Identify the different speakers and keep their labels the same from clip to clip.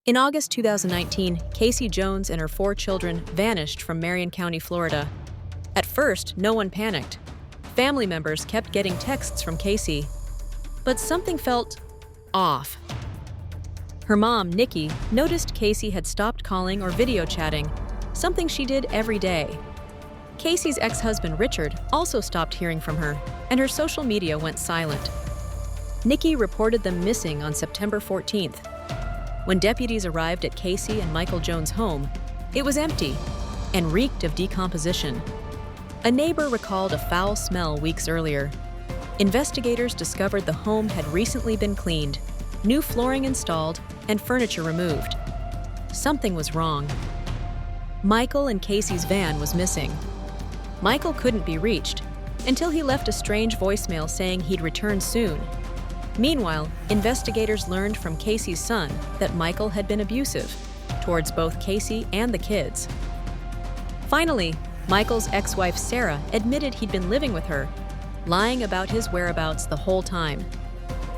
Speaker 1: In August 2019, Casey Jones and her 4 children vanished from Marion County, Florida. At first, no one panicked. Family members kept getting texts from Casey. But something felt off. Her mom, Nikki, noticed Casey had stopped calling or video chatting, something she did every day. Casey's ex-husband, Richard, also stopped hearing from her, and her social media went silent. Nikki reported them missing on September 14th. When deputies arrived at Casey and Michael Jones' home, it was empty and reeked of decomposition. A neighbor recalled a foul smell weeks earlier. Investigators discovered the home had recently been cleaned, new flooring installed, and furniture removed. Something was wrong. Michael and Casey's van was missing. Michael couldn't be reached until he left a strange voicemail saying he'd return soon. Meanwhile, investigators learned from Casey's son that Michael had been abusive towards both Casey and the kids. Finally, Michael's ex-wife Sarah admitted he'd been living with her, lying about his whereabouts the whole time.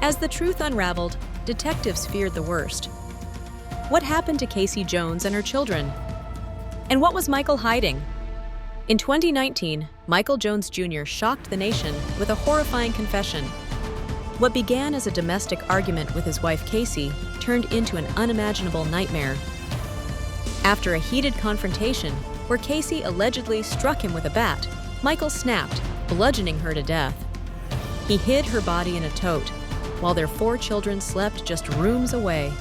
Speaker 1: As the truth unraveled, detectives feared the worst. What happened to Casey Jones and her children? And what was Michael hiding? In 2019, Michael Jones Jr. shocked the nation with a horrifying confession. What began as a domestic argument with his wife Casey turned into an unimaginable nightmare. After a heated confrontation, where Casey allegedly struck him with a bat, Michael snapped, bludgeoning her to death. He hid her body in a tote, while their 4 children slept just rooms away.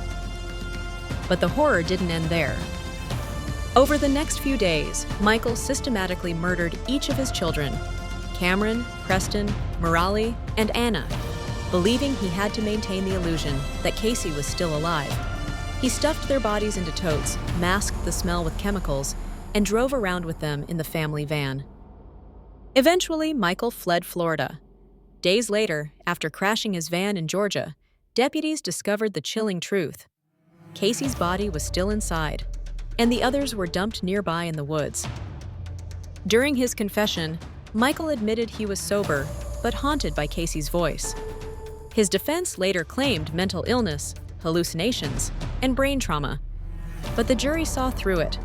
Speaker 1: But the horror didn't end there. Over the next few days, Michael systematically murdered each of his children, Cameron, Preston, Merali, and Aana, believing he had to maintain the illusion that Casey was still alive. He stuffed their bodies into totes, masked the smell with chemicals, and drove around with them in the family van. Eventually, Michael fled Florida. Days later, after crashing his van in Georgia, deputies discovered the chilling truth. Casey's body was still inside, and the others were dumped nearby in the woods. During his confession, Michael admitted he was sober, but haunted by Casey's voice. His defense later claimed mental illness, hallucinations, and brain trauma, but the jury saw through it.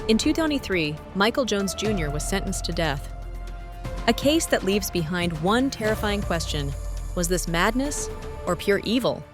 Speaker 1: In 2023, Michael Jones Jr. was sentenced to death. A case that leaves behind one terrifying question: was this madness or pure evil?